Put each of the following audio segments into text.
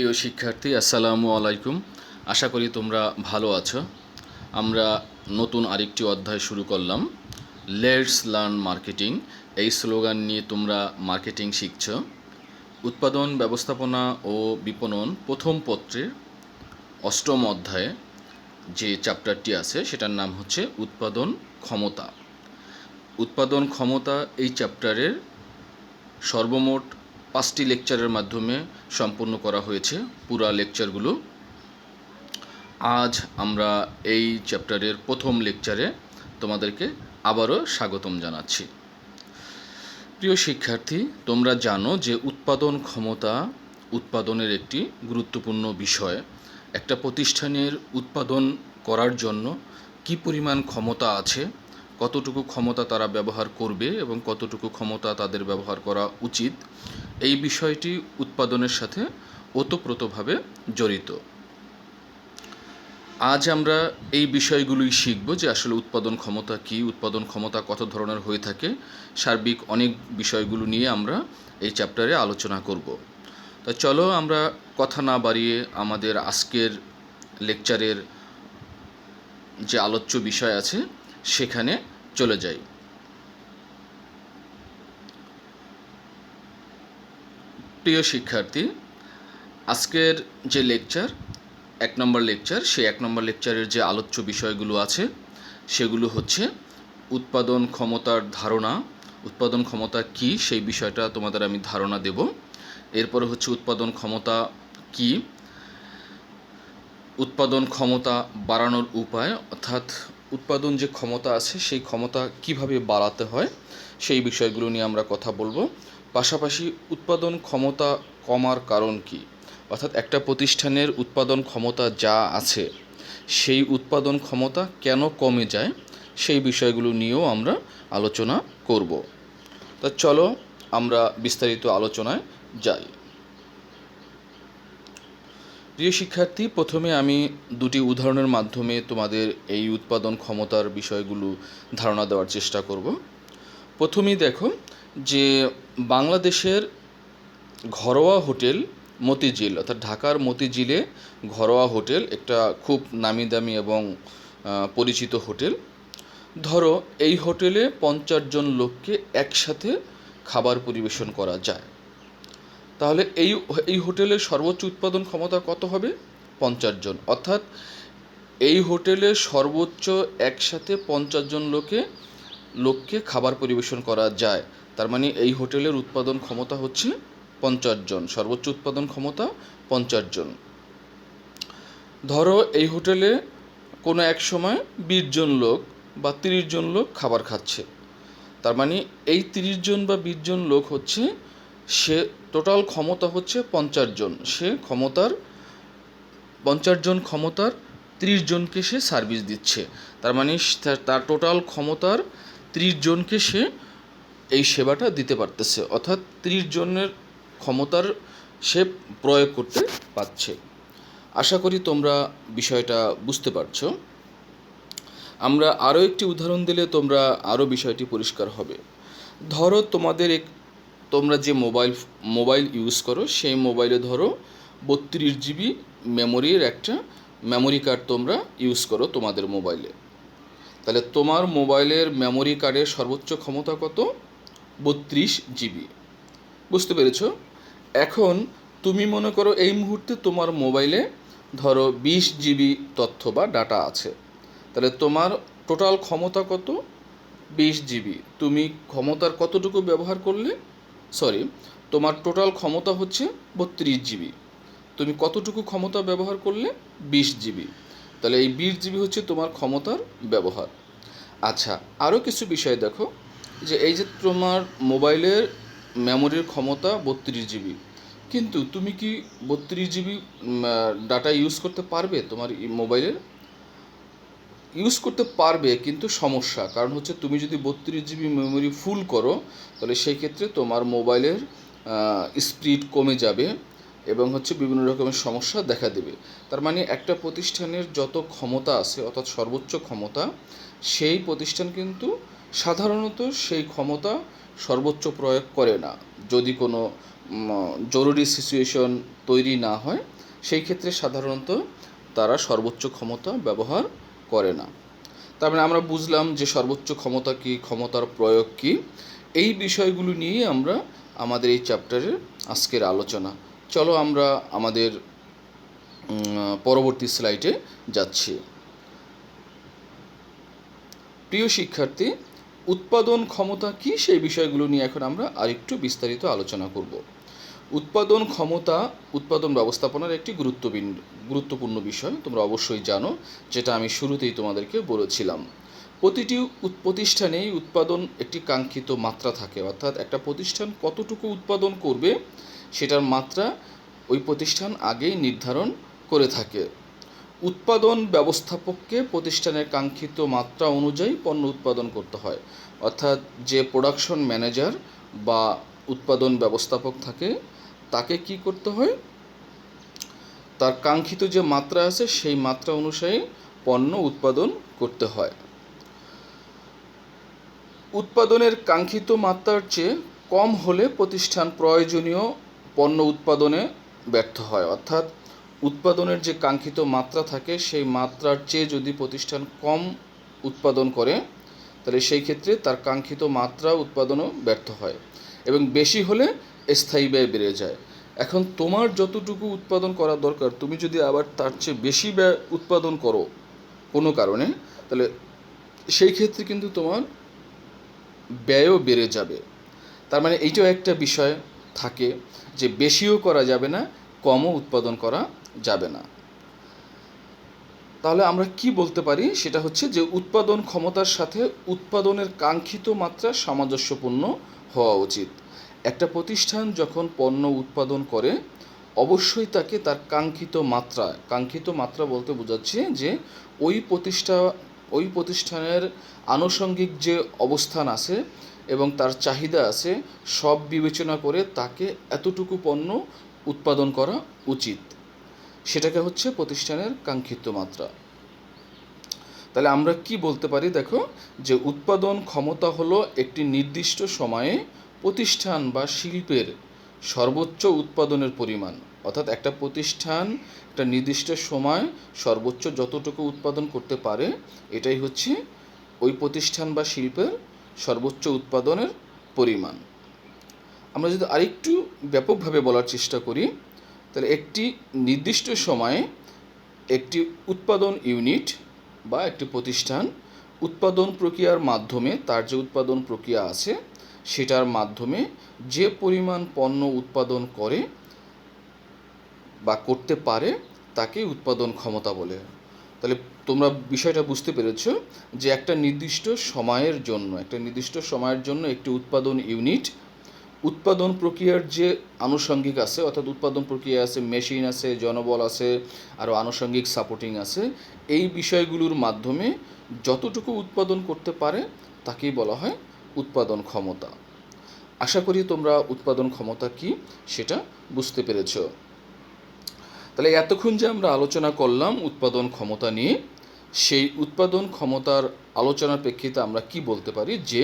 প্রিয় শিক্ষার্থী, আসসালামু আলাইকুম। আশা করি তোমরা ভালো আছো। আমরা নতুন আরেকটি অধ্যায় শুরু করলাম, লেটস লার্ন মার্কেটিং। এই স্লোগান নিয়ে তোমরা মার্কেটিং শিখছো। উৎপাদন ব্যবস্থাপনা ও বিপণন প্রথম পত্রের অষ্টম অধ্যায়ে যে চ্যাপ্টারটি আছে সেটার নাম হচ্ছে উৎপাদন ক্ষমতা। উৎপাদন ক্ষমতা এই চ্যাপ্টারের সর্বমোট 5টি লেকচারের মাধ্যমে সম্পূর্ণ করা হয়েছে পুরা লেকচারগুলো। আজ আমরা এই চ্যাপ্টারের প্রথম লেকচারে তোমাদেরকে আবারও স্বাগতম জানাচ্ছি। প্রিয় শিক্ষার্থী, তোমরা জানো যে উৎপাদন ক্ষমতা উৎপাদনের একটি গুরুত্বপূর্ণ বিষয়। একটা প্রতিষ্ঠানের উৎপাদন করার জন্য কী পরিমাণ ক্ষমতা আছে, কতটুকু ক্ষমতা তারা ব্যবহার করবে এবং কতটুকু ক্ষমতা তাদের ব্যবহার করা উচিত, এই বিষয়টি উৎপাদনের সাথে ওতপ্রোতভাবে জড়িত। আজ আমরা এই বিষয়গুলোই শিখব যে আসলে উৎপাদন ক্ষমতা কী, উৎপাদন ক্ষমতা কত ধরনের হয়ে থাকে, সার্বিক অনেক বিষয়গুলো নিয়ে আমরা এই চ্যাপ্টারে আলোচনা করব। তো চলো আমরা কথা না বাড়িয়ে আমাদের আজকের লেকচারের যে আলোচ্য বিষয় আছে সেখানে চলে যাই। প্রিয় শিক্ষার্থী, আজকের যে লেকচার 1 নম্বর লেকচার, সেই 1 নম্বর লেকচারের যে আলোচ্য বিষয়গুলো আছে সেগুলো হচ্ছে উৎপাদন ক্ষমতার ধারণা। উৎপাদন ক্ষমতা কী সেই বিষয়টা তোমাদের আমি ধারণা দেব। এরপরে হচ্ছে উৎপাদন ক্ষমতা কী, উৎপাদন ক্ষমতা বাড়ানোর উপায়, অর্থাৎ উৎপাদন যে ক্ষমতা আছে সেই ক্ষমতা কিভাবে বাড়াতে হয় সেই বিষয়গুলো নিয়ে আমরা কথা বলবো। পাশাপাশি উৎপাদন ক্ষমতা কমার কারণ কী, অর্থাৎ একটা প্রতিষ্ঠানের উৎপাদন ক্ষমতা যা আছে সেই উৎপাদন ক্ষমতা কেন কমে যায় সেই বিষয়গুলো নিয়েও আমরা আলোচনা করব। তা চলো আমরা বিস্তারিত আলোচনায় যাই। প্রিয় শিক্ষার্থী, প্রথমে আমি দুটি উদাহরণের মাধ্যমে তোমাদের এই উৎপাদন ক্ষমতার বিষয়গুলো ধারণা দেওয়ার চেষ্টা করব। প্রথমেই দেখো যে বাংলাদেশের ঘরোয়া হোটেল মতিঝিল, অর্থাৎ ঢাকার মতিঝিলে ঘরোয়া হোটেল একটা খুব নামি দামি এবং পরিচিত হোটেল। ধরো এই হোটেলে 50 জন লোককে একসাথে খাবার পরিবেশন করা যায়, তাহলে এই হোটেলের সর্বোচ্চ উৎপাদন ক্ষমতা কত হবে? 50 জন। অর্থাৎ এই হোটেলে সর্বোচ্চ একসাথে 50 জন লোককে খাবার পরিবেশন করা যায়। তার মানে এই হোটেলের উৎপাদন ক্ষমতা হচ্ছে 50 জন, সর্বোচ্চ উৎপাদন ক্ষমতা 50 জন। ধরো এই হোটেলে কোনো এক সময় 20 জন লোক বা 30 জন লোক খাবার খাচ্ছে, তার মানে এই 30 জন বা 20 জন লোক হচ্ছে, সে টোটাল ক্ষমতা হচ্ছে 50 জন, সে ক্ষমতার 50 জন ক্ষমতার 30 জনকে সে সার্ভিস দিচ্ছে। তার মানে তার টোটাল ক্ষমতার 30 জনকে সে এই সেবাটা দিতে পারতেছে, অর্থাৎ 30 জনের ক্ষমতার সে প্রয়োগ করতে পারছে। আশা করি তোমরা বিষয়টা বুঝতে পারছো। আমরা আরও একটি উদাহরণ দিলে তোমরা আরও বিষয়টি পরিষ্কার হবে। ধরো তোমরা যে মোবাইল ইউজ করো সেই মোবাইলে ধরো 32 জিবি মেমোরির একটা মেমোরি কার্ড তোমরা ইউজ করো তোমাদের মোবাইলে। তাহলে তোমার মোবাইলের মেমোরি কার্ডের সর্বোচ্চ ক্ষমতা কত? 32 জিবি। বুঝতে পেরেছো? এখন তুমি মনে করো এই মুহূর্তে তোমার মোবাইলে ধরো 20 জিবি তথ্য বা ডাটা আছে, তাহলে তোমার টোটাল ক্ষমতা কত? 20 জিবি। তুমি ক্ষমতার কতটুকু ব্যবহার করলে? তোমার টোটাল ক্ষমতা হচ্ছে 32 জিবি, তুমি কতটুকু ক্ষমতা ব্যবহার করলে? 20 জিবি। তাহলে এই 20 জিবি হচ্ছে তোমার ক্ষমতার ব্যবহার। আচ্ছা, আরও কিছু বিষয় দেখো, যে এই যে তোমার মোবাইলের মেমোরির ক্ষমতা 32 জিবি, কিন্তু তুমি কি 32 জিবি ডাটা ইউজ করতে পারবে? তোমার মোবাইলের ইউজ করতে পারবে, কিন্তু সমস্যা, কারণ হচ্ছে তুমি যদি 32 জিবি মেমোরি ফুল করো তাহলে সেই ক্ষেত্রে তোমার মোবাইলের স্পিড কমে যাবে এবং হচ্ছে বিভিন্ন রকমের সমস্যা দেখা দেবে। তার মানে একটা প্রতিষ্ঠানের যত ক্ষমতা আছে, অর্থাৎ সর্বোচ্চ ক্ষমতা, সেই প্রতিষ্ঠান কিন্তু সাধারণত সেই ক্ষমতা সর্বোচ্চ প্রয়োগ করে না। যদি কোনো জরুরি সিচুয়েশন তৈরি না হয়, সেই ক্ষেত্রে সাধারণত তারা সর্বোচ্চ ক্ষমতা ব্যবহার করে না। তার মানে আমরা বুঝলাম যে সর্বোচ্চ ক্ষমতা কী, ক্ষমতার প্রয়োগ কী। এই বিষয়গুলো নিয়েই আমরা আমাদের এই চ্যাপ্টারের আজকের আলোচনা। চলো আমরা আমাদের পরবর্তী স্লাইডে যাচ্ছি। প্রিয় শিক্ষার্থী, উৎপাদন ক্ষমতা কী সেই বিষয়গুলো নিয়ে এখন আমরা আরেকটু বিস্তারিত আলোচনা করব। উৎপাদন ক্ষমতা উৎপাদন ব্যবস্থাপনার একটি গুরুত্বপূর্ণ বিষয়, তোমরা অবশ্যই জানো, যেটা আমি শুরুতেই তোমাদেরকে বলেছিলাম। প্রতিটি প্রতিষ্ঠানেই উৎপাদন একটি কাঙ্ক্ষিত মাত্রা থাকে, অর্থাৎ একটা প্রতিষ্ঠান কতটুকু উৎপাদন করবে সেটার মাত্রা ওই প্রতিষ্ঠান আগেই নির্ধারণ করে থাকে। উৎপাদন ব্যবস্থাপককে প্রতিষ্ঠানের কাঙ্ক্ষিত মাত্রা অনুযায়ী পণ্য উৎপাদন করতে হয়, অর্থাৎ যে প্রোডাকশন ম্যানেজার বা উৎপাদন ব্যবস্থাপক থাকে তাকে কি করতে হয়, তার কাঙ্ক্ষিত যে মাত্রা আছে সেই মাত্রা অনুযায়ী পণ্য উৎপাদন করতে হয়। উৎপাদনের কাঙ্ক্ষিত মাত্রার চেয়ে কম হলে প্রতিষ্ঠান প্রয়োজনীয় পণ্য উৎপাদনে ব্যর্থ হয়, অর্থাৎ উৎপাদনের যে কাঙ্ক্ষিত মাত্রা থাকে সেই মাত্রার চেয়ে যদি প্রতিষ্ঠান কম উৎপাদন করে তাহলে সেই ক্ষেত্রে তার কাঙ্ক্ষিত মাত্রা উৎপাদনও ব্যর্থ হয়, এবং বেশি হলে স্থায়ী ব্যয় বেড়ে যায়। এখন তোমার যতটুকু উৎপাদন করা দরকার, তুমি যদি আবার তার চেয়ে বেশি ব্যয় উৎপাদন করো কোনো কারণে, তাহলে সেই ক্ষেত্রে কিন্তু তোমার ব্যয়ও বেড়ে যাবে। তার মানে এইটাও একটা বিষয় থাকে যে বেশিও করা যাবে না, কমও উৎপাদন করা যাবে না। তাহলে আমরা কি বলতে পারি সেটা হচ্ছে যে উৎপাদন ক্ষমতার সাথে উৎপাদনের কাঙ্ক্ষিত মাত্রা সামঞ্জস্যপূর্ণ হওয়া উচিত। একটা প্রতিষ্ঠান যখন পণ্য উৎপাদন করে অবশ্যই তাকে তার কাঙ্ক্ষিত মাত্রা বলতে বোঝাচ্ছে যে ওই প্রতিষ্ঠানের আনুষঙ্গিক যে অবস্থান আছে এবং তার চাহিদা আছে সব বিবেচনা করে তাকে এতটুকু পণ্য উৎপাদন করা উচিত, সেটাকে হচ্ছে প্রতিষ্ঠানের কাঙ্ক্ষিত মাত্রা। তাহলে আমরা কি বলতে পারি, দেখো, যে উৎপাদন ক্ষমতা হলো একটি নির্দিষ্ট সময়ে প্রতিষ্ঠান বা শিল্পের সর্বোচ্চ উৎপাদনের পরিমাণ, অর্থাৎ একটা প্রতিষ্ঠান একটা নির্দিষ্ট সময় সর্বোচ্চ যতটুকু উৎপাদন করতে পারে এটাই হচ্ছে ওই প্রতিষ্ঠান বা শিল্পের সর্বোচ্চ উৎপাদনের পরিমাণ। আমরা যদি আরেকটু ব্যাপকভাবে বলার চেষ্টা করি তাহলে একটি নির্দিষ্ট সময়ে একটি উৎপাদন ইউনিট বা একটি প্রতিষ্ঠান উৎপাদন প্রক্রিয়ার মাধ্যমে তার যে উৎপাদন প্রক্রিয়া আছে সেটার মাধ্যমে যে পরিমাণ পণ্য উৎপাদন করে বা করতে পারে তাকে উৎপাদন ক্ষমতা বলে। তাহলে তোমরা বিষয়টা বুঝতে পেরেছো যে একটা নির্দিষ্ট সময়ের জন্য একটি উৎপাদন ইউনিট উৎপাদন প্রক্রিয়ার যে আনুষঙ্গিক আছে, অর্থাৎ উৎপাদন প্রক্রিয়া আছে, মেশিন আছে, জনবল আছে, আরও আনুষঙ্গিক সাপোর্টিং আছে, এই বিষয়গুলোর মাধ্যমে যতটুকু উৎপাদন করতে পারে তাকেই বলা হয় উৎপাদন ক্ষমতা। আশা করি তোমরা উৎপাদন ক্ষমতা কি সেটা বুঝতে পেরেছ। তাহলে এতক্ষণ যে আমরা আলোচনা করলাম উৎপাদন ক্ষমতা নিয়ে, সেই উৎপাদন ক্ষমতার আলোচনার প্রেক্ষিতে আমরা কি বলতে পারি যে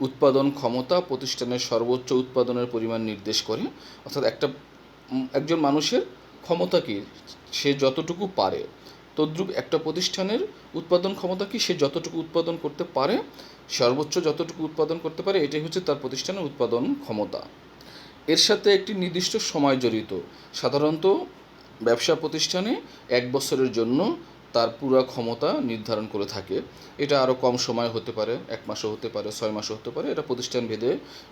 উৎপাদন ক্ষমতা প্রতিষ্ঠানের সর্বোচ্চ উৎপাদনের পরিমাণ নির্দেশ করে, অর্থাৎ একজন মানুষের ক্ষমতা কি, সে যতটুকু পারে, তদ্রূপ একটা প্রতিষ্ঠানের উৎপাদন ক্ষমতা কি, সে যতটুকু উৎপাদন করতে পারে, সর্বোচ্চ যতটুকু উৎপাদন করতে পারে এটাই হচ্ছে তার প্রতিষ্ঠানের উৎপাদন ক্ষমতা। এর সাথে একটি নির্দিষ্ট সময় জড়িত। সাধারণত ব্যবসা প্রতিষ্ঠানে 1 বছরের জন্য তার পুরো ক্ষমতা নির্ধারণ করে থাকে। এটা আরও কম সময় হতে পারে, 1 মাসও হতে পারে, 6 মাসও হতে পারে, এটা প্রতিষ্ঠান ভেদে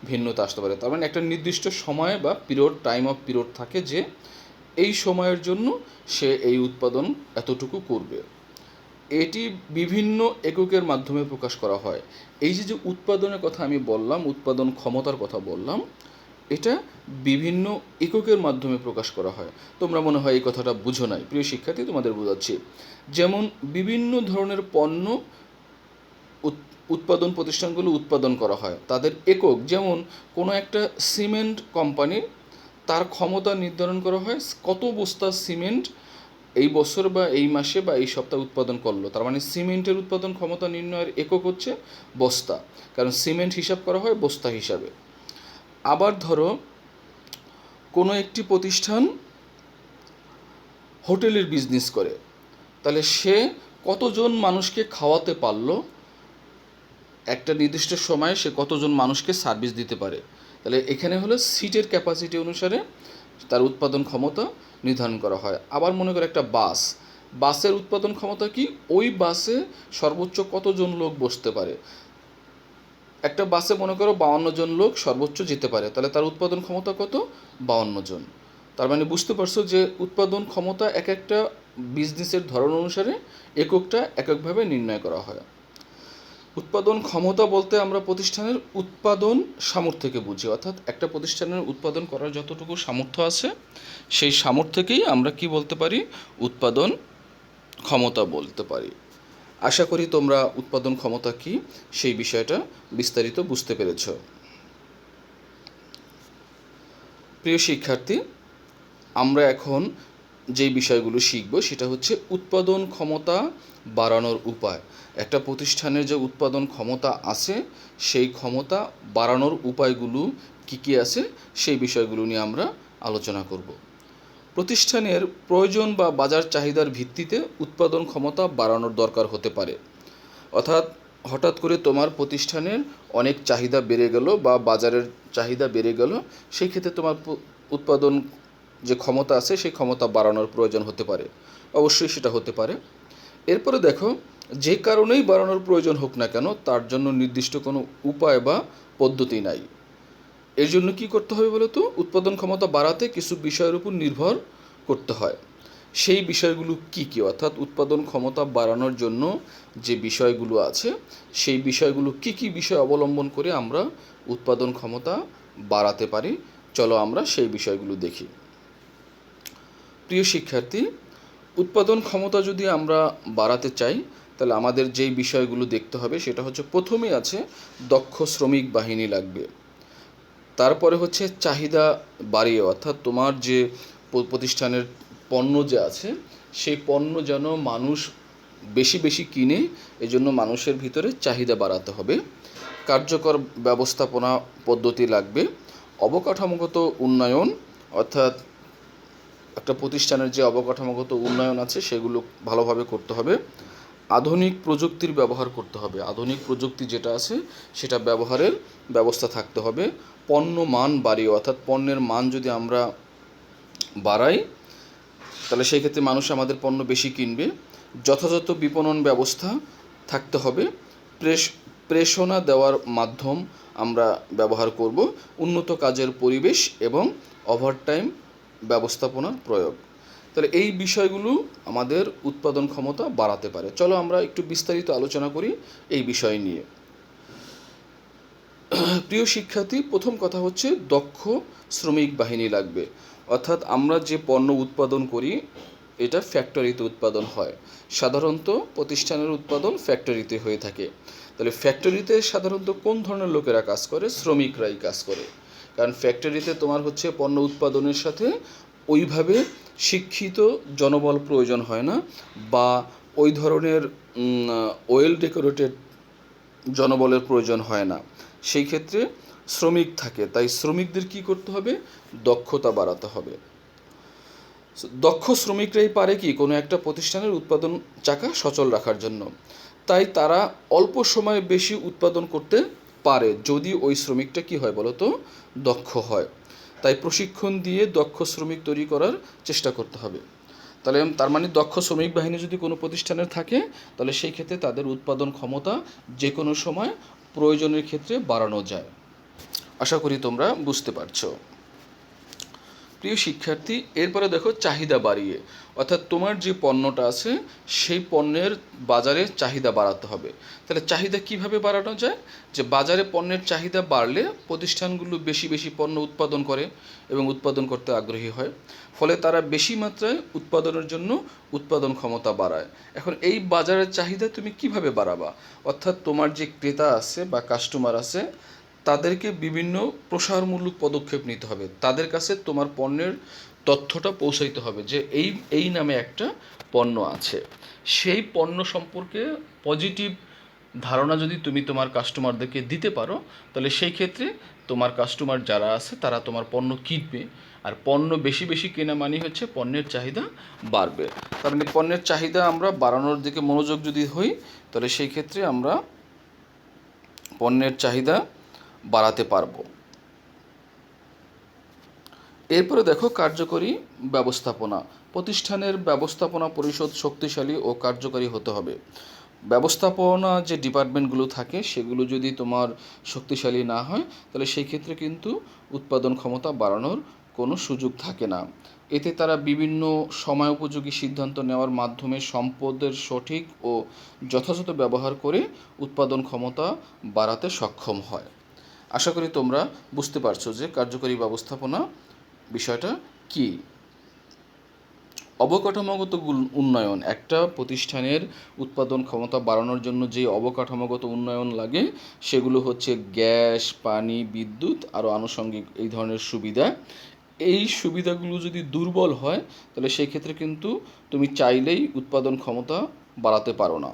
ভিন্নতা আসতে পারে। তার মানে একটা নির্দিষ্ট সময় বা টাইম অফ পিরিয়ড থাকে যে এই সময়ের জন্য সে এই উৎপাদন এতটুকু করবে। এটি বিভিন্ন এককের মাধ্যমে প্রকাশ করা হয়। এই যে উৎপাদনের কথা আমি বললাম, উৎপাদন ক্ষমতার কথা বললাম, এটা বিভিন্ন এককের মাধ্যমে প্রকাশ করা হয়। তোমরা মনে হয় এই কথাটা বুঝো নাই, প্রিয় শিক্ষার্থী, তোমাদের বোঝাচ্ছি। যেমন বিভিন্ন ধরনের পণ্য উৎপাদন প্রতিষ্ঠানগুলো উৎপাদন করা হয়, তাদের একক, যেমন কোনো একটা সিমেন্ট কোম্পানির তার ক্ষমতা নির্ধারণ করা হয় কত বস্তা সিমেন্ট এই বছর বা এই মাসে বা এই সপ্তাহে উৎপাদন করলো। তার মানে সিমেন্টের উৎপাদন ক্ষমতা নির্ণয়ের একক হচ্ছে বস্তা, কারণ সিমেন্ট হিসাব করা হয় বস্তা হিসাবে। আবার ধরো কোনো একটি প্রতিষ্ঠান হোটেলের বিজনেস করে, তাহলে সে কতজন মানুষকে খাওয়াতে পারলো, একটা নির্দিষ্ট সময়ে সে কতজন মানুষকে সার্ভিস দিতে পারে। তাহলে এখানে হলো সিটের ক্যাপাসিটি অনুসারে তার উৎপাদন ক্ষমতা নির্ধারণ করা হয়। আবার মনে করো একটা বাসের উৎপাদন ক্ষমতা কি, ওই বাসে সর্বোচ্চ কতজন লোক বসতে পারে। একটা বাসে মনে করো 52 জন লোক সর্বোচ্চ যেতে পারে, তাহলে তার উৎপাদন ক্ষমতা কত, 52 জন। তার মানে বুঝতে পারছো যে উৎপাদন ক্ষমতা এক একটা বিজনেসের ধরন অনুসারে এককটা এককভাবে নির্ণয় করা হয়। উৎপাদন ক্ষমতা বলতে আমরা প্রতিষ্ঠানের উৎপাদন সামর্থ্যকে বুঝি, অর্থাৎ একটা প্রতিষ্ঠানের উৎপাদন করার যতটুকু সামর্থ্য আছে সেই সামর্থ্যকেই আমরা কি বলতে পারি, উৎপাদন ক্ষমতা বলতে পারি। আশা করি তোমরা উৎপাদন ক্ষমতা কি সেই বিষয়টা বিস্তারিত বুঝতে পেরেছ। প্রিয় শিক্ষার্থী, আমরা এখন যেই বিষয়গুলো শিখব সেটা হচ্ছে উৎপাদন ক্ষমতা বাড়ানোর উপায়। একটা প্রতিষ্ঠানের যে উৎপাদন ক্ষমতা আছে সেই ক্ষমতা বাড়ানোর উপায়গুলো কী কী আছে সেই বিষয়গুলো নিয়ে আমরা আলোচনা করব। প্রতিষ্ঠানের প্রয়োজন বা বাজার চাহিদার ভিত্তিতে উৎপাদন ক্ষমতা বাড়ানোর দরকার হতে পারে। অর্থাৎ হঠাৎ করে তোমার প্রতিষ্ঠানের অনেক চাহিদা বেড়ে গেল বা বাজারের চাহিদা বেড়ে গেল, সেই ক্ষেত্রে তোমার উৎপাদন যে ক্ষমতা আছে সেই ক্ষমতা বাড়ানোর প্রয়োজন হতে পারে, অবশ্যই সেটা হতে পারে। এরপরে দেখো, যে কারণেই বাড়ানোর প্রয়োজন হোক না কেন তার জন্য নির্দিষ্ট কোনো উপায় বা পদ্ধতি নাই। এর জন্য কি করতে হবে বলো তো, উৎপাদন ক্ষমতা বাড়াতে কিছু বিষয়ের উপর নির্ভর করতে হয়। সেই বিষয়গুলো কি কি, অর্থাৎ উৎপাদন ক্ষমতা বাড়ানোর জন্য যে বিষয়গুলো আছে সেই বিষয়গুলো কি কি বিষয় অবলম্বন করে আমরা উৎপাদন ক্ষমতা বাড়াতে পারি, চলো আমরা সেই বিষয়গুলো দেখি। প্রিয় শিক্ষার্থী, উৎপাদন ক্ষমতা যদি আমরা বাড়াতে চাই তাহলে আমাদের যেই বিষয়গুলো দেখতে হবে সেটা হচ্ছে, প্রথমে আছে দক্ষ শ্রমিক বাহিনী লাগবে। তারপরে হচ্ছে চাহিদা বাড়িয়ে, অর্থাৎ তোমার যে প্রতিষ্ঠানের পণ্য যে আছে সেই পণ্য যেন মানুষ বেশি বেশি কিনে, এজন্য মানুষের ভিতরে চাহিদা বাড়াতে হবে। কার্যকর ব্যবস্থাপনা পদ্ধতি লাগবে। অবকাঠামোগত উন্নয়ন, অর্থাৎ একটা প্রতিষ্ঠানের যে অবকাঠামোগত উন্নয়ন আছে সেগুলো ভালোভাবে করতে হবে। আধুনিক প্রযুক্তির ব্যবহার করতে হবে, আধুনিক প্রযুক্তি যেটা আছে সেটা ব্যবহারের ব্যবস্থা থাকতে হবে। পণ্য মান বাড়িয়ে, অর্থাৎ পণ্যের মান যদি আমরা বাড়াই তাহলে সেই ক্ষেত্রে মানুষ আমাদের পণ্য বেশি কিনবে। যথাযথ বিপণন ব্যবস্থা থাকতে হবে। প্রেষণা দেওয়ার মাধ্যম আমরা ব্যবহার করব। উন্নত কাজের পরিবেশ এবং ওভারটাইম ব্যবস্থাপনার প্রয়োগ। তাহলে এই বিষয়গুলো আমাদের উৎপাদন ক্ষমতা বাড়াতে পারে। চলো আমরা একটু বিস্তারিত আলোচনা করি এই বিষয় নিয়ে। প্রিয় শিক্ষার্থী, প্রথম কথা হচ্ছে দক্ষ শ্রমিক বাহিনী লাগবে। অর্থাৎ আমরা যে পণ্য উৎপাদন করি এটা ফ্যাক্টরিতে উৎপাদন হয়, সাধারণত প্রতিষ্ঠানের উৎপাদন ফ্যাক্টরিতে হয়ে থাকে। তাহলে ফ্যাক্টরিতে সাধারণত কোন ধরনের লোকেরা কাজ করে, শ্রমিকরাই কাজ করে। কারণ ফ্যাক্টরিতে তোমার হচ্ছে পণ্য উৎপাদনের সাথে ওইভাবে শিক্ষিত জনবল প্রয়োজন হয় না, বা ওই ধরনের ওয়েল ডেকোরেটেড জনবলের প্রয়োজন হয় না। সেই ক্ষেত্রে শ্রমিক থাকে, তাই শ্রমিকদের কি করতে হবে, দক্ষতা বাড়াতে হবে। দক্ষ শ্রমিকরাই পারে কি কোনো একটা প্রতিষ্ঠানের উৎপাদন চাকা সচল রাখার জন্য। তাই তারা অল্প সময়ে বেশি উৎপাদন করতে পারে যদি ওই শ্রমিকটা কি হয় বলো তো, দক্ষ হয়। তাই প্রশিক্ষণ দিয়ে দক্ষ শ্রমিক তৈরি করার চেষ্টা করতে হবে। তাহলে তার মানে দক্ষ শ্রমিক বাহিনী যদি কোনো প্রতিষ্ঠানের থাকে তাহলে সেই ক্ষেত্রে তাদের উৎপাদন ক্ষমতা যে কোনো সময় প্রয়োজনের ক্ষেত্রে বাড়ানো যায়। আশা করি তোমরা বুঝতে পারছো। প্রিয় শিক্ষার্থী, এরপরে দেখো চাহিদা বাড়িয়ে, অর্থাৎ তোমার যে পণ্যটা আছে সেই পণ্যের বাজারে চাহিদা বাড়াতে হবে। তাহলে চাহিদা কিভাবে বাড়ানো যায়, যে বাজারে পণ্যের চাহিদা বাড়লে প্রতিষ্ঠানগুলো বেশি বেশি পণ্য উৎপাদন করে এবং উৎপাদন করতে আগ্রহী হয়, ফলে তারা বেশি মাত্রায় উৎপাদনের জন্য উৎপাদন ক্ষমতা বাড়ায়। এখন এই বাজারের চাহিদা তুমি কিভাবে বাড়াবা, অর্থাৎ তোমার যে ক্রেতা আছে বা কাস্টমার আছে তাদেরকে বিভিন্ন প্রসারমূলক পদক্ষেপ নিতে হবে, তাদের কাছে তোমার পণ্যের তথ্যটা পৌঁছাইতে হবে যে এই এই নামে একটা পণ্য আছে। সেই পণ্য সম্পর্কে পজিটিভ ধারণা যদি তুমি তোমার কাস্টমারদেরকে দিতে পারো, তাহলে সেই ক্ষেত্রে তোমার কাস্টমার যারা আছে তারা তোমার পণ্য কিনবে। আর পণ্য বেশি বেশি কেনা মানে হচ্ছে পণ্যের চাহিদা বাড়বে। তার মানে পণ্যের চাহিদা আমরা বাড়ানোর দিকে মনোযোগ যদি হই, তাহলে সেই ক্ষেত্রে আমরা পণ্যের চাহিদা বাড়াতে পারবো। এরপরে দেখো কার্যকরী ব্যবস্থাপনা। প্রতিষ্ঠানের ব্যবস্থাপনা পরিষদ শক্তিশালী ও কার্যকরী হতে হবে। ব্যবস্থাপনা যে ডিপার্টমেন্টগুলো থাকে সেগুলো যদি তোমার শক্তিশালী না হয়, তাহলে সেই ক্ষেত্রে কিন্তু উৎপাদন ক্ষমতা বাড়ানোর কোনো সুযোগ থাকে না। এতে তারা বিভিন্ন সময় উপযোগী সিদ্ধান্ত নেওয়ার মাধ্যমে সম্পদের সঠিক ও যথাযথ ব্যবহার করে উৎপাদন ক্ষমতা বাড়াতে সক্ষম হয়। আশা করি তোমরা বুঝতে পারছো যে কার্যকরী ব্যবস্থাপনা বিষয়টা কি। অবকাঠামোগত উন্নয়ন, একটা প্রতিষ্ঠানের উৎপাদন ক্ষমতা বাড়ানোর জন্য যে অবকাঠামোগত উন্নয়ন লাগে সেগুলো হচ্ছে গ্যাস, পানি, বিদ্যুৎ আরও আনুষঙ্গিক এই ধরনের সুবিধা। এই সুবিধাগুলো যদি দুর্বল হয়, তাহলে সেই ক্ষেত্রে কিন্তু তুমি চাইলেই উৎপাদন ক্ষমতা বাড়াতে পারো না।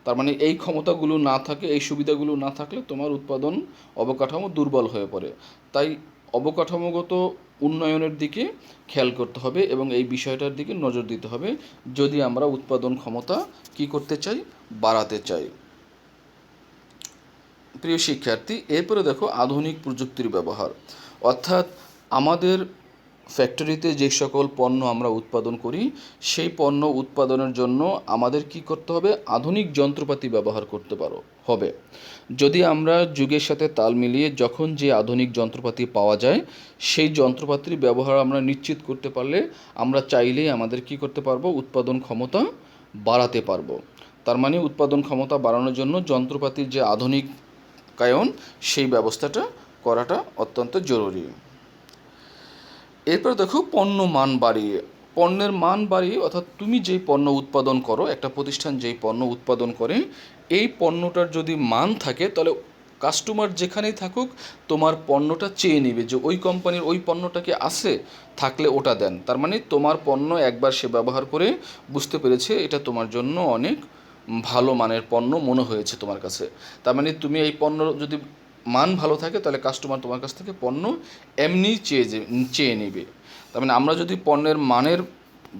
তার মানে এই ক্ষমতাগুলো না থাকে, এই সুবিধাগুলো না থাকলে তোমার উৎপাদন অবকাঠামো দুর্বল হয়ে পড়ে। তাই অবকাঠামোগত উন্নয়নের দিকে খেয়াল করতে হবে এবং এই বিষয়টার দিকে নজর দিতে হবে যদি আমরা উৎপাদন ক্ষমতা কী করতে চাই, বাড়াতে চাই। প্রিয় শিক্ষার্থী, এরপরে দেখো আধুনিক প্রযুক্তির ব্যবহার। অর্থাৎ আমাদের ফ্যাক্টরিতে যে সকল পণ্য আমরা উৎপাদন করি, সেই পণ্য উৎপাদনের জন্য আমাদের কি করতে হবে, আধুনিক যন্ত্রপাতি ব্যবহার করতে হবে। যদি আমরা যুগের সাথে তাল মিলিয়ে যখন যে আধুনিক যন্ত্রপাতি পাওয়া যায় সেই যন্ত্রপাতির ব্যবহার আমরা নিশ্চিত করতে পারলে আমরা চাইলেই আমাদের কি করতে পারবো, উৎপাদন ক্ষমতা বাড়াতে পারবো। তার মানে উৎপাদন ক্ষমতা বাড়ানোর জন্য যন্ত্রপাতির যে আধুনিকায়ন সেই ব্যবস্থাটা করাটা অত্যন্ত জরুরি। এরপর দেখো পণ্য মান বাড়িয়ে। পণ্যের মান বাড়িয়ে অর্থাৎ তুমি যেই পণ্য উৎপাদন করো, একটা প্রতিষ্ঠান যেই পণ্য উৎপাদন করে, এই পণ্যটার যদি মান থাকে তাহলে কাস্টমার যেখানেই থাকুক তোমার পণ্যটা চেয়ে নেবে যে ওই কোম্পানির ওই পণ্যটাকে আছে, থাকলে ওটা দেন। তার মানে তোমার পণ্য একবার সে ব্যবহার করে বুঝতে পেরেছে এটা তোমার জন্য অনেক ভালো মানের পণ্য মনে হয়েছে তোমার কাছে। তার মানে তুমি এই পণ্য যদি মান ভালো থাকে তাহলে কাস্টমার তোমার কাছ থেকে পণ্য এমনিই চেয়ে নেবে। তার মানে আমরা যদি পণ্যের মানের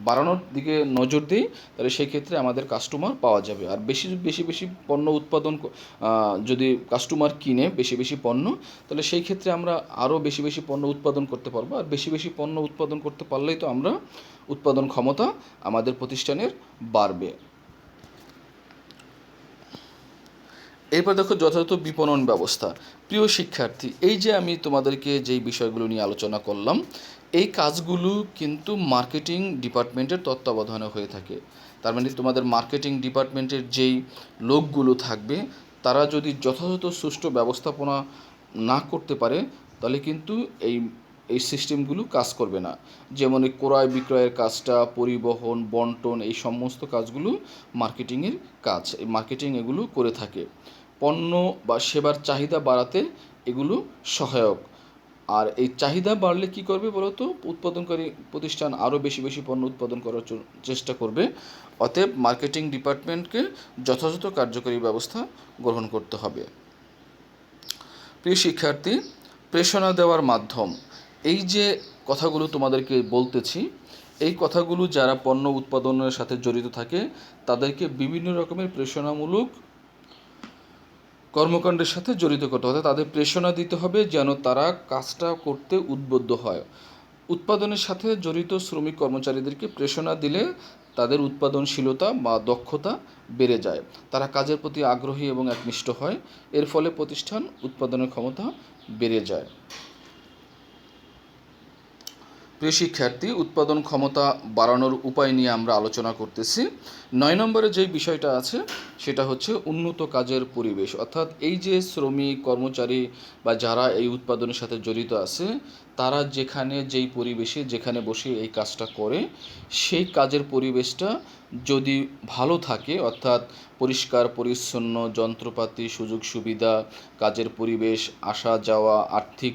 বাড়ানোর দিকে নজর দিই তাহলে সেই ক্ষেত্রে আমাদের কাস্টমার পাওয়া যাবে। আর বেশি বেশি বেশি পণ্য উৎপাদন যদি কাস্টমার কিনে বেশি বেশি পণ্য, তাহলে সেই ক্ষেত্রে আমরা আরও বেশি বেশি পণ্য উৎপাদন করতে পারবো। আর বেশি বেশি পণ্য উৎপাদন করতে পারলেই তো আমরা উৎপাদন ক্ষমতা আমাদের প্রতিষ্ঠানের বাড়বে। এরপর দেখো যথাযথ বিপণন ব্যবস্থা। প্রিয় শিক্ষার্থী, এই যে আমি তোমাদেরকে যেই বিষয়গুলো নিয়ে আলোচনা করলাম, এই কাজগুলো কিন্তু মার্কেটিং ডিপার্টমেন্টের তত্ত্বাবধানে হয়ে থাকে। তার মানে তোমাদের মার্কেটিং ডিপার্টমেন্টের যেই লোকগুলো থাকবে তারা যদি যথাযথ সুষ্ঠু ব্যবস্থাপনা না করতে পারে তাহলে কিন্তু এই এই সিস্টেমগুলো কাজ করবে না। যেমন এই ক্রয় বিক্রয়ের কাজটা, পরিবহন, বন্টন, এই সমস্ত কাজগুলো মার্কেটিংয়ের কাজ। এই মার্কেটিং এগুলো করে থাকে। পণ্য বা সেবার চাহিদা বাড়াতে এগুলো সহায়ক। আর এই চাহিদা বাড়লে কি করবে বলো তো, উৎপাদনকারী প্রতিষ্ঠান আরও বেশি বেশি পণ্য উৎপাদন করার চেষ্টা করবে। অতএব মার্কেটিং ডিপার্টমেন্টকে যথাযথ কার্যকরী ব্যবস্থা গ্রহণ করতে হবে। প্রিয় শিক্ষার্থী, প্রেরণা দেওয়ার মাধ্যম। এই যে কথাগুলো তোমাদেরকে বলতেছি, এই কথাগুলো যারা পণ্য উৎপাদনের সাথে জড়িত থাকে তাদেরকে বিভিন্ন রকমের প্রেরণামূলক কর্মকাণ্ডের সাথে জড়িত করতে হবে। তাদের প্রেরণা দিতে হবে যেন তারা কাজটা করতে উদ্বুদ্ধ হয়। উৎপাদনের সাথে জড়িত শ্রমিক কর্মচারীদেরকে প্রেরণা দিলে তাদের উৎপাদনশীলতা বা দক্ষতা বেড়ে যায়, তারা কাজের প্রতি আগ্রহী এবং একনিষ্ঠ হয়। এর ফলে প্রতিষ্ঠান উৎপাদনের ক্ষমতা বেড়ে যায়। প্রিয় শিক্ষার্থী, উৎপাদন ক্ষমতা বাড়ানোর উপায় নিয়ে আমরা আলোচনা করতেছি। 9 নম্বরে যেই বিষয়টা আছে সেটা হচ্ছে উন্নত কাজের পরিবেশ। অর্থাৎ এই যে শ্রমিক কর্মচারী বা যারা এই উৎপাদনের সাথে জড়িত আছে তারা যেখানে যেই পরিবেশে যেখানে বসে এই কাজটা করে সেই কাজের পরিবেশটা যদি ভালো থাকে, অর্থাৎ পরিষ্কার পরিচ্ছন্ন যন্ত্রপাতি, সুযোগ সুবিধা, কাজের পরিবেশ, আসা যাওয়া, আর্থিক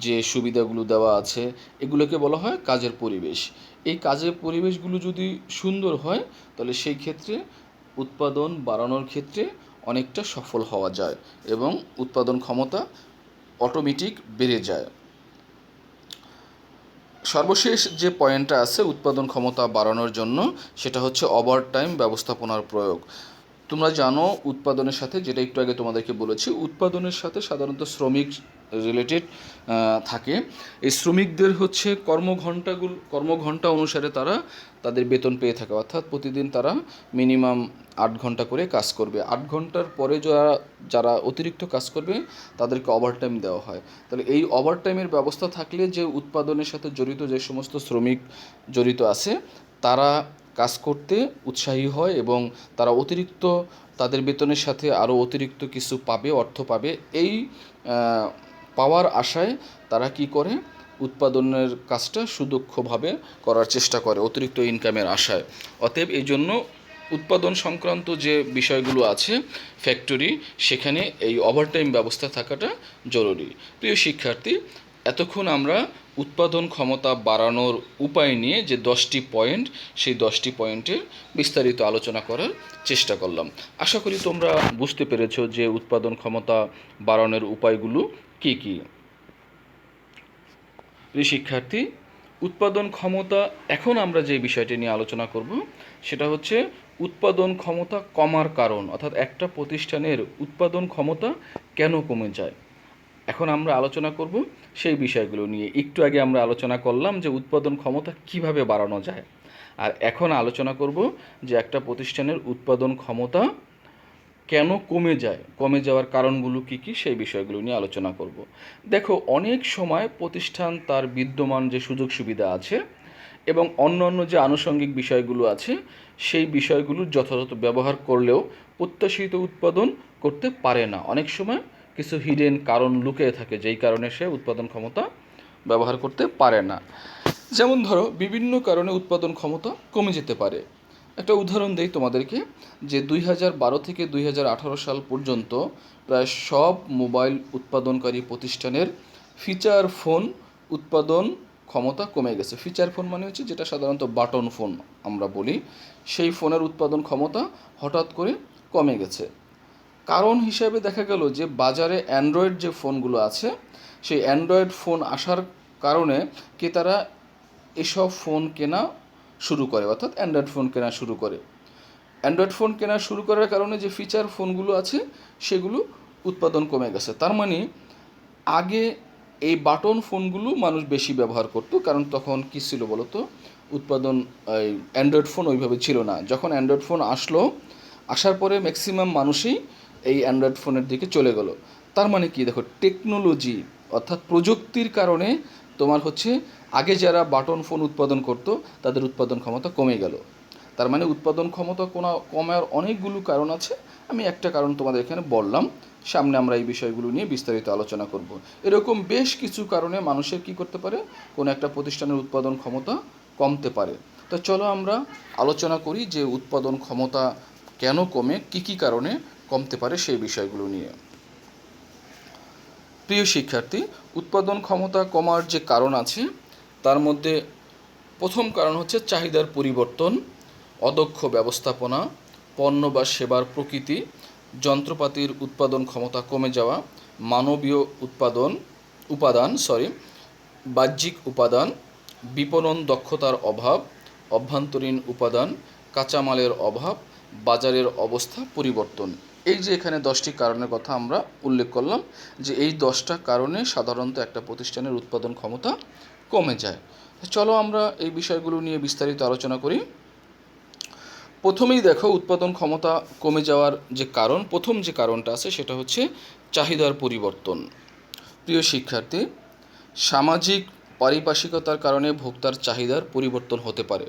যে সুবিধাগুলো দেওয়া আছে, এগুলোকে বলা হয় কাজের পরিবেশ। এই কাজের পরিবেশগুলো যদি সুন্দর হয় তাহলে সেই ক্ষেত্রে উৎপাদন বাড়ানোর ক্ষেত্রে অনেকটা সফল হওয়া যায় এবং উৎপাদন ক্ষমতা অটোমেটিক বেড়ে যায়। সর্বশেষ যে পয়েন্টটা আছে উৎপাদন ক্ষমতা বাড়ানোর জন্য, সেটা হচ্ছে ওভারটাইম ব্যবস্থাপনার প্রয়োগ। তোমরা জানো উৎপাদনের সাথে, যেটা একটু আগে তোমাদেরকে বলেছি, উৎপাদনের সাথে সাধারণত শ্রমিক রিলেটেড থাকে। এই শ্রমিকদের হচ্ছে কর্মঘণ্টা অনুসারে তারা তাদের বেতন পেয়ে থাকে, অর্থাৎ প্রতিদিন তারা মিনিমাম 8 ঘন্টা করে কাজ করবে। 8 ঘন্টার পরে যারা অতিরিক্ত কাজ করবে তাদেরকে ওভারটাইম দেওয়া হয়। তাহলে এই ওভারটাইমের ব্যবস্থা থাকলে যে উৎপাদনের সাথে জড়িত যে সমস্ত শ্রমিক জড়িত আছে তারা কাজ করতে উৎসাহী হয় এবং তারা অতিরিক্ত তাদের বেতনের সাথে আরও অতিরিক্ত কিছু পাবে, অর্থ পাবে। এই পাওয়ার আশায় তারা কি করে, উৎপাদনের কাজটা সুদক্ষভাবে করার চেষ্টা করে অতিরিক্ত ইনকামের আশায়। অতএব এই জন্য উৎপাদন সংক্রান্ত যে বিষয়গুলো আছে ফ্যাক্টরি, সেখানে এই ওভারটাইম ব্যবস্থা থাকাটা জরুরি। প্রিয় শিক্ষার্থী, এতক্ষণ আমরা উৎপাদন ক্ষমতা বাড়ানোর উপায় নিয়ে যে 10টি পয়েন্ট, সেই 10টি পয়েন্টের বিস্তারিত আলোচনা করার চেষ্টা করলাম। আশা করি তোমরা বুঝতে পেরেছো যে উৎপাদন ক্ষমতা বাড়ানোর উপায়গুলো কী কী। প্রিয় শিক্ষার্থী, উৎপাদন ক্ষমতা, এখন আমরা যে বিষয়টি নিয়ে আলোচনা করব সেটা হচ্ছে উৎপাদন ক্ষমতা কমার কারণ, অর্থাৎ একটা প্রতিষ্ঠানের উৎপাদন ক্ষমতা কেন কমে যায়। এখন আমরা আলোচনা করব সেই বিষয়গুলো নিয়ে। একটু আগে আমরা আলোচনা করলাম যে উৎপাদন ক্ষমতা কিভাবে বাড়ানো যায়, আর এখন আলোচনা করব যে একটা প্রতিষ্ঠানের উৎপাদন ক্ষমতা কেন কমে যাওয়ার কারণগুলো কী কী, সেই বিষয়গুলো নিয়ে আলোচনা করব। দেখো, অনেক সময় প্রতিষ্ঠান তার বিদ্যমান যে সুযোগ সুবিধা আছে এবং অন্যান্য যে আনুষঙ্গিক বিষয়গুলো আছে সেই বিষয়গুলোর যথাযথ ব্যবহার করলেও প্রত্যাশিত উৎপাদন করতে পারে না। অনেক সময় কিছু হিডেন কারণ লুকিয়ে থাকে যেই কারণে সে উৎপাদন ক্ষমতা ব্যবহার করতে পারে না। যেমন ধরো, বিভিন্ন কারণে উৎপাদন ক্ষমতা কমে যেতে পারে। একটা উদাহরণ দেই তোমাদেরকে, যে 2012 থেকে 2018 সাল পর্যন্ত প্রায় সব মোবাইল উৎপাদনকারী প্রতিষ্ঠানের ফিচার ফোন উৎপাদন ক্ষমতা কমে গেছে। ফিচার ফোন মানে হচ্ছে যেটা সাধারণত বাটন ফোন আমরা বলি, সেই ফোনের উৎপাদন ক্ষমতা হঠাৎ করে কমে গেছে। কারণ হিসাবে দেখা গেল যে বাজারে অ্যান্ড্রয়েড যে ফোনগুলো আছে, সেই অ্যান্ড্রয়েড ফোন আসার কারণে ক্রেতারা এসব ফোন কেনা শুরু করে, অর্থাৎ অ্যান্ড্রয়েড ফোন কেনা শুরু করে। অ্যান্ড্রয়েড ফোন কেনা শুরু করার কারণে যে ফিচার ফোনগুলো আছে সেগুলো উৎপাদন কমে গেছে। তার মানে আগে এই বাটন ফোনগুলো মানুষ বেশি ব্যবহার করতো, কারণ তখন কী ছিল বলো তো, উৎপাদন এই অ্যান্ড্রয়েড ফোন ওইভাবে ছিল না। যখন অ্যান্ড্রয়েড ফোন আসার পরে ম্যাক্সিমাম মানুষই এই অ্যান্ড্রয়েড ফোনের দিকে চলে গেল। তার মানে কি, দেখো, টেকনোলজি অর্থাৎ প্রযুক্তির কারণে তোমার হচ্ছে আগে যারা বাটন ফোন উৎপাদন করতো তাদের উৎপাদন ক্ষমতা কমে গেল। তার মানে উৎপাদন ক্ষমতা কমার অনেকগুলো কারণ আছে। আমি একটা কারণ তোমাদের এখানে বললাম, সামনে আমরা এই বিষয়গুলো নিয়ে বিস্তারিত আলোচনা করব। এরকম বেশ কিছু কারণে মানুষের কি করতে পারে, কোনো একটা প্রতিষ্ঠানের উৎপাদন ক্ষমতা কমতে পারে। তো চলো আমরা আলোচনা করি যে উৎপাদন ক্ষমতা কেন কমে, কী কী কারণে কমতে পারে সেই বিষয়গুলো নিয়ে। প্রিয় শিক্ষার্থী, উৎপাদন ক্ষমতা কমার যে কারণ আছে তার মধ্যে প্রথম কারণ হচ্ছে চাহিদার পরিবর্তন, অদক্ষ ব্যবস্থাপনা, পণ্য বা সেবার প্রকৃতি, যন্ত্রপাতির উৎপাদন ক্ষমতা কমে যাওয়া, মানবীয় বাহ্যিক উপাদান, বিপণন দক্ষতার অভাব, অভ্যন্তরীণ উপাদান, কাঁচামালের অভাব, বাজারের অবস্থা পরিবর্তন। এই যে এখানে 10টি কারণের কথা আমরা উল্লেখ করলাম, যে এই 10টা কারণে সাধারণত একটা প্রতিষ্ঠানের উৎপাদন ক্ষমতা কমে যায়। চলো আমরা এই বিষয়গুলো নিয়ে বিস্তারিত আলোচনা করি। প্রথমেই দেখো, উৎপাদন ক্ষমতা কমে যাওয়ার যে কারণ, প্রথম যে কারণটা আছে সেটা হচ্ছে চাহিদার পরিবর্তন। প্রিয় শিক্ষার্থী, সামাজিক পারিপার্শ্বিকতার কারণে ভোক্তার চাহিদার পরিবর্তন হতে পারে।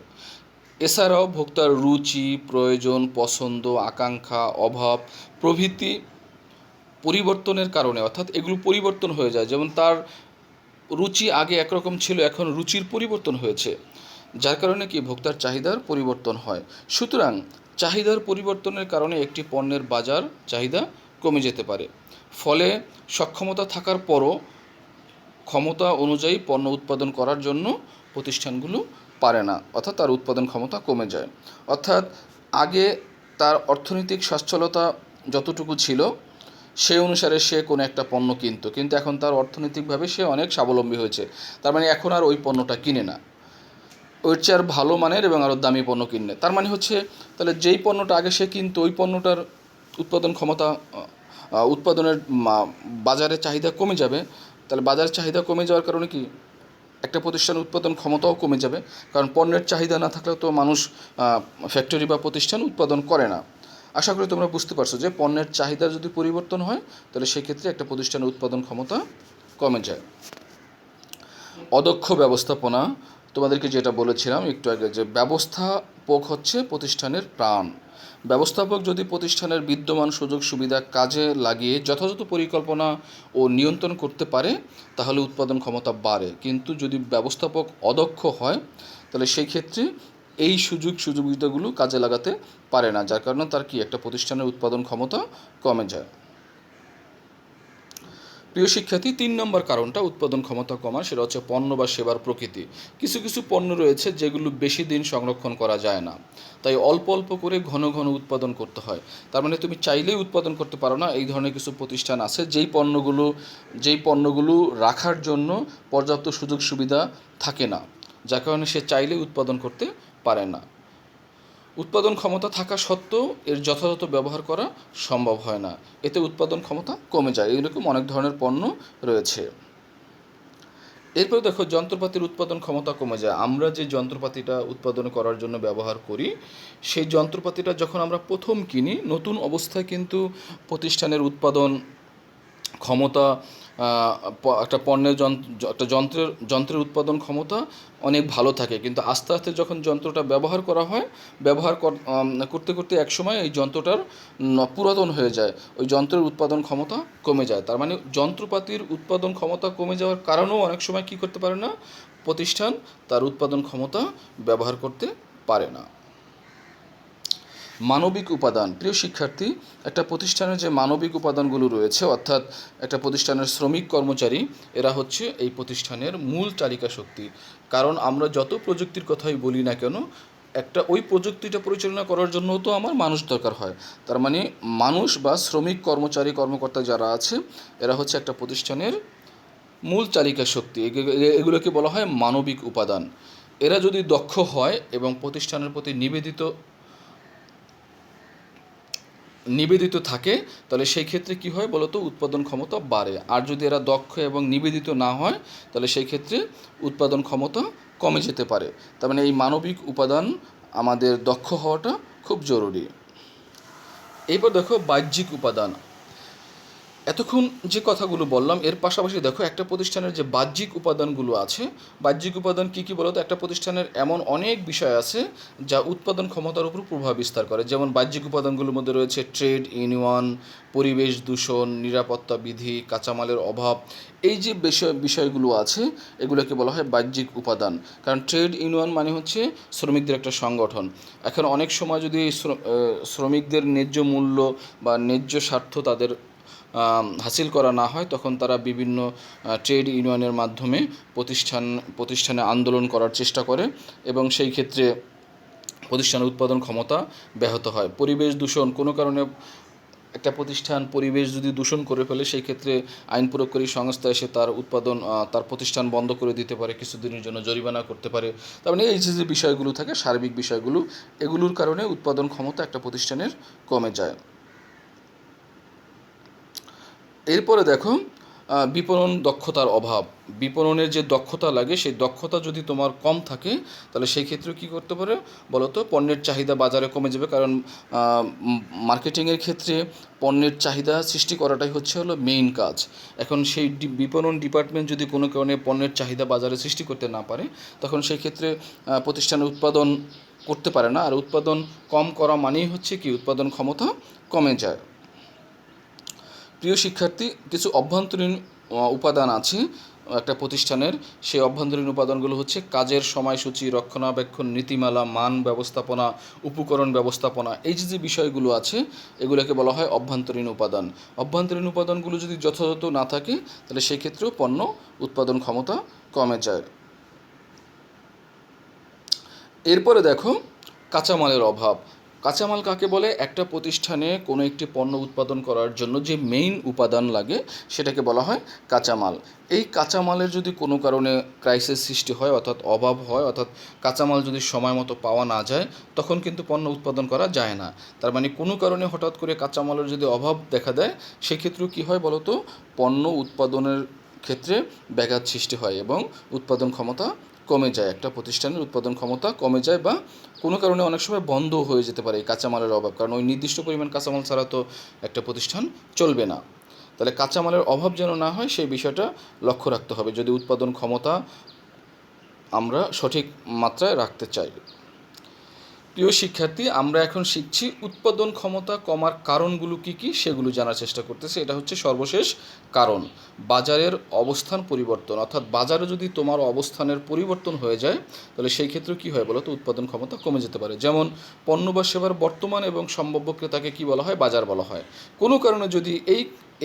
এছাড়াও ভোক্তার রুচি, প্রয়োজন, পছন্দ, আকাঙ্ক্ষা, অভাব প্রভৃতি পরিবর্তনের কারণে, অর্থাৎ এগুলো পরিবর্তন হয়ে যায়। যেমন তার রুচি আগে একরকম ছিল, এখন রুচির পরিবর্তন হয়েছে, যার কারণে কি ভোক্তার চাহিদার পরিবর্তন হয়। সুতরাং চাহিদার পরিবর্তনের কারণে একটি পণ্যের বাজার চাহিদা কমে যেতে পারে। ফলে সক্ষমতা থাকার পরও ক্ষমতা অনুযায়ী পণ্য উৎপাদন করার জন্য প্রতিষ্ঠানগুলো পারে না, অর্থাৎ তার উৎপাদন ক্ষমতা কমে যায়। অর্থাৎ আগে তার অর্থনৈতিক সচ্ছলতা যতটুকু ছিল সেই অনুসারে সে কোনো একটা পণ্য কিনতো, কিন্তু এখন তার অর্থনৈতিকভাবে সে অনেক স্বাবলম্বী হয়েছে, তার মানে এখন আর ওই পণ্যটা কিনে না, ওর চেয়ে আর ভালো মানের এবং আরও দামি পণ্য কিনে। তার মানে হচ্ছে তাহলে যেই পণ্যটা আগে সে কিনতো ওই পণ্যটার উৎপাদন ক্ষমতা উৎপাদনের বাজারে চাহিদা কমে যাবে। তাহলে বাজারের চাহিদা কমে যাওয়ার কারণে কি একটা প্রতিষ্ঠানের উৎপাদন ক্ষমতাও কমে যাবে, কারণ পণ্যের চাহিদা না থাকলেও তো মানুষ ফ্যাক্টরি বা প্রতিষ্ঠান উৎপাদন করে না। আশা করি তোমরা বুঝতে পারছো যে পণ্যের চাহিদা যদি পরিবর্তন হয় তাহলে সেক্ষেত্রে একটা প্রতিষ্ঠানের উৎপাদন ক্ষমতা কমে যায়। অদক্ষ ব্যবস্থাপনা, তোমাদেরকে যেটা বলেছিলাম একটু আগে, যে ব্যবস্থাপক হচ্ছে প্রতিষ্ঠানের প্রাণ। ব্যবস্থাপক যদি প্রতিষ্ঠানের বিদ্যমান সুযোগ সুবিধা কাজে লাগিয়ে যথাযথ পরিকল্পনা ও নিয়ন্ত্রণ করতে পারে তাহলে উৎপাদন ক্ষমতা বাড়ে, কিন্তু যদি ব্যবস্থাপক অদক্ষ হয় তাহলে সেই ক্ষেত্রে এই সুযোগ সুবিধাগুলো কাজে লাগাতে পারে না, যার কারণে তার কি একটা প্রতিষ্ঠানের উৎপাদন ক্ষমতা কমে যায়। প্রিয় শিক্ষার্থী, 3 নম্বর কারণটা উৎপাদন ক্ষমতা কমার, সেটা হচ্ছে পণ্য বা সেবার প্রকৃতি। কিছু কিছু পণ্য রয়েছে যেগুলো বেশি দিন সংরক্ষণ করা যায় না, তাই অল্প অল্প করে ঘন ঘন উৎপাদন করতে হয়। তার মানে তুমি চাইলেই উৎপাদন করতে পারো না। এই ধরনের কিছু প্রতিষ্ঠান আছে যেই পণ্যগুলো রাখার জন্য পর্যাপ্ত সুযোগ সুবিধা থাকে না, যার কারণে সে চাইলেই উৎপাদন করতে পারে না। উৎপাদন ক্ষমতা থাকা সত্ত্বেও এর যথাযথ ব্যবহার করা সম্ভব হয় না, এতে উৎপাদন ক্ষমতা কমে যায়। এইরকম অনেক ধরনের পণ্য রয়েছে। এরপরে দেখো, যন্ত্রপাতির উৎপাদন ক্ষমতা কমে যায়। আমরা যে যন্ত্রপাতিটা উৎপাদন করার জন্য ব্যবহার করি, সেই যন্ত্রপাতিটা যখন আমরা প্রথম কিনি নতুন অবস্থায় কিন্তু প্রতিষ্ঠানের উৎপাদন ক্ষমতা একটা যন্ত্রের উৎপাদন ক্ষমতা অনেক ভালো থাকে, কিন্তু আস্তে আস্তে যখন যন্ত্রটা ব্যবহার করা হয়, করতে করতে একসময় এই যন্ত্রটার পুরাতন হয়ে যায়, ওই যন্ত্রের উৎপাদন ক্ষমতা কমে যায়। তার মানে যন্ত্রপাতির উৎপাদন ক্ষমতা কমে যাওয়ার কারণেও অনেক সময় কী করতে পারে না প্রতিষ্ঠান, তার উৎপাদন ক্ষমতা ব্যবহার করতে পারে না। মানবিক উপাদান, প্রিয় শিক্ষার্থী, একটা প্রতিষ্ঠানের যে মানবিক উপাদানগুলো রয়েছে, অর্থাৎ একটা প্রতিষ্ঠানের শ্রমিক কর্মচারী, এরা হচ্ছে এই প্রতিষ্ঠানের মূল চালিকা শক্তি। কারণ আমরা যত প্রযুক্তির কথাই বলি না কেন, ওই প্রযুক্তিটা পরিচালনা করার জন্য তো আমার মানুষ দরকার হয়। তার মানে মানুষ বা শ্রমিক কর্মকর্তা যারা আছে, এরা হচ্ছে একটা প্রতিষ্ঠানের মূল চালিকা শক্তি। এগুলোকে বলা হয় মানবিক উপাদান। এরা যদি দক্ষ হয় এবং প্রতিষ্ঠানের প্রতি নিবেদিত থাকে তাহলে সেই ক্ষেত্রে কী হয় বলো তো, উৎপাদন ক্ষমতা বাড়ে। আর যদি এরা দক্ষ এবং নিবেদিত না হয় তাহলে সেই ক্ষেত্রে উৎপাদন ক্ষমতা কমে যেতে পারে। তার মানে এই মানবিক উপাদান আমাদের দক্ষ হওয়াটা খুব জরুরি। এরপর দেখো, বাহ্যিক উপাদান। এতক্ষণ যে কথাগুলো বললাম এর পাশাপাশি দেখো একটা প্রতিষ্ঠানের যে বাহ্যিক উপাদানগুলো আছে, বাহ্যিক উপাদান কী কী বলো তো? একটা প্রতিষ্ঠানের এমন অনেক বিষয় আছে যা উৎপাদন ক্ষমতার উপর প্রভাব বিস্তার করে। যেমন বাহ্যিক উপাদানগুলোর মধ্যে রয়েছে ট্রেড ইউনিয়ন, পরিবেশ দূষণ, নিরাপত্তা বিধি, কাঁচামালের অভাব। এই যে বিষয়গুলো আছে এগুলোকে বলা হয় বাহ্যিক উপাদান। কারণ ট্রেড ইউনিয়ন মানে হচ্ছে শ্রমিকদের একটা সংগঠন। এখন অনেক সময় যদি শ্রমিকদের ন্যায্য মূল্য বা ন্যায্য স্বার্থ তাদের হাসিল করা না হয়, তখন তারা বিভিন্ন ট্রেড ইউনিয়নের মাধ্যমে প্রতিষ্ঠানে আন্দোলন করার চেষ্টা করে এবং সেই ক্ষেত্রে প্রতিষ্ঠানের উৎপাদন ক্ষমতা ব্যাহত হয়। পরিবেশ দূষণ, কোনো কারণে একটা প্রতিষ্ঠান পরিবেশ যদি দূষণ করে ফেলে সেই ক্ষেত্রে আইন প্রয়োগকারী সংস্থা এসে তার প্রতিষ্ঠান বন্ধ করে দিতে পারে, কিছুদিনের জন্য জরিমানা করতে পারে। তার মানে এই যে বিষয়গুলো থাকে, সার্বিক বিষয়গুলো, এগুলোর কারণে উৎপাদন ক্ষমতা একটা প্রতিষ্ঠানের কমে যায়। এরপরে দেখো, বিপণন দক্ষতার অভাব। বিপণনের যে দক্ষতা লাগে সেই দক্ষতা যদি তোমার কম থাকে তাহলে সেই ক্ষেত্রে কী করতে পারে বলো তো? পণ্যের চাহিদা বাজারে কমে যাবে। কারণ মার্কেটিংয়ের ক্ষেত্রে পণ্যের চাহিদা সৃষ্টি করাটাই হলো মেইন কাজ। এখন সেই বিপণন ডিপার্টমেন্ট যদি কোনো কারণে পণ্যের চাহিদা বাজারে সৃষ্টি করতে না পারে, তখন সেই ক্ষেত্রে প্রতিষ্ঠানের উৎপাদন করতে পারে না। আর উৎপাদন কম করা মানেই হচ্ছে কি উৎপাদন ক্ষমতা কমে যায়। প্রিয় শিক্ষার্থী, কিছু অভ্যন্তরীণ উপাদান আছে একটা প্রতিষ্ঠানের, সেই অভ্যন্তরীণ উপাদানগুলো হচ্ছে কাজের সময়সূচি, রক্ষণাবেক্ষণ নীতিমালা, মান ব্যবস্থাপনা, উপকরণ ব্যবস্থাপনা, এই যে বিষয়গুলো আছে এগুলোকে বলা হয় অভ্যন্তরীণ উপাদান। অভ্যন্তরীণ উপাদানগুলো যদি যথাযথ না থাকে তাহলে সেই ক্ষেত্রেও পণ্য উৎপাদন ক্ষমতা কমে যায়। এরপরে দেখো কাঁচামালের অভাব। কাঁচামাল কাকে বলে? একটা প্রতিষ্ঠানে কোনো একটি পণ্য উৎপাদন করার জন্য যে মেইন উপাদান লাগে সেটাকে বলা হয় কাঁচামাল। এই কাঁচামালের যদি কোনো কারণে ক্রাইসিস সৃষ্টি হয়, অর্থাৎ অভাব হয়, অর্থাৎ কাঁচামাল যদি সময় মতো পাওয়া না যায়, তখন কিন্তু পণ্য উৎপাদন করা যায় না। তার মানে কোনো কারণে হঠাৎ করে কাঁচামালের যদি অভাব দেখা দেয়, সেক্ষেত্রেও কী হয় বলো তো? পণ্য উৎপাদনের ক্ষেত্রে ব্যাঘাত সৃষ্টি হয় এবং উৎপাদন ক্ষমতা কমে যায়। একটা প্রতিষ্ঠানের উৎপাদন ক্ষমতা কমে যায় বা কোনো কারণে অনেক সময় বন্ধ হয়ে যেতে পারে এই কাঁচামালের অভাব, কারণ ওই নির্দিষ্ট পরিমাণ কাঁচামাল ছাড়া তো একটা প্রতিষ্ঠান চলবে না। তাহলে কাঁচামালের অভাব যেন না হয় সেই বিষয়টা লক্ষ্য রাখতে হবে যদি উৎপাদন ক্ষমতা আমরা সঠিক মাত্রায় রাখতে চাই। প্রিয় শিক্ষার্থী, আমরা এখন শিখছি উৎপাদন ক্ষমতা কমার কারণগুলো কী কী সেগুলো জানার চেষ্টা করতেছি। এটা হচ্ছে সর্বশেষ কারণ, বাজারের অবস্থান পরিবর্তন। অর্থাৎ বাজারে যদি তোমার অবস্থানের পরিবর্তন হয়ে যায় তাহলে সেই ক্ষেত্রে কী হয় বলো তো? উৎপাদন ক্ষমতা কমে যেতে পারে। যেমন পণ্য বা সেবার বর্তমান এবং সম্ভাব্য ক্রেতাকে কী বলা হয়? বাজার বলা হয়। কোনো কারণে যদি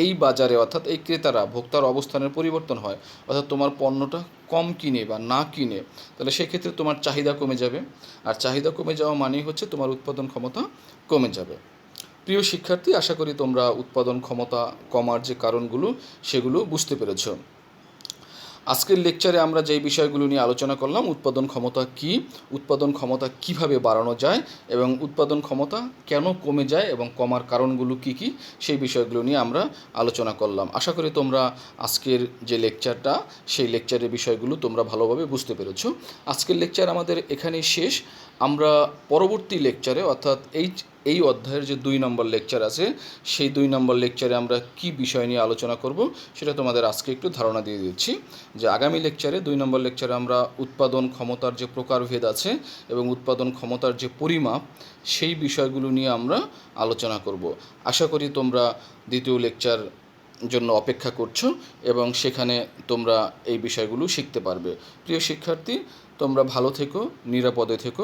এই বাজারে অর্থাৎ এই ক্রেতারা ভোক্তার অবস্থানের পরিবর্তন হয়, অর্থাৎ তোমার পণ্যটা কম কিনে বা না কিনে, তাহলে সেক্ষেত্রে তোমার চাহিদা কমে যাবে, আর চাহিদা কমে যাওয়া মানেই হচ্ছে তোমার উৎপাদন ক্ষমতা কমে যাবে। প্রিয় শিক্ষার্থী, আশা করি তোমরা উৎপাদন ক্ষমতা কমার যে কারণগুলো সেগুলো বুঝতে পেরেছ। আজকের লেকচারে আমরা যেই বিষয়গুলো নিয়ে আলোচনা করলাম, উৎপাদন ক্ষমতা কী, উৎপাদন ক্ষমতা কিভাবে বাড়ানো যায় এবং উৎপাদন ক্ষমতা কেন কমে যায় এবং কমার কারণগুলো কী কী, সেই বিষয়গুলো নিয়ে আমরা আলোচনা করলাম। আশা করি তোমরা আজকের যে লেকচারটা সেই লেকচারের বিষয়গুলো তোমরা ভালোভাবে বুঝতে পেরেছ। আজকের লেকচার আমাদের এখানেই শেষ। আমরা পরবর্তী লেকচারে অর্থাৎ এই অধ্যায়ের যে 2 নম্বর লেকচার আছে সেই 2 নম্বর লেকচারে আমরা কি বিষয় নিয়ে আলোচনা করব সেটা তোমাদের আজকে একটু ধারণা দিয়ে দিচ্ছি। যে আগামী লেকচারে 2 নম্বর লেকচারে আমরা উৎপাদন ক্ষমতার যে প্রকারভেদ আছে এবং উৎপাদন ক্ষমতার যে পরিমাপ সেই বিষয়গুলো নিয়ে আমরা আলোচনা করব। আশা করি তোমরা দ্বিতীয় লেকচার জন্য অপেক্ষা করছো এবং সেখানে তোমরা এই বিষয়গুলো শিখতে পারবে। প্রিয় শিক্ষার্থী, তোমরা ভালো থেকো, নিরাপদে থেকো।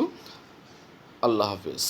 আল্লাহ হাফেজ।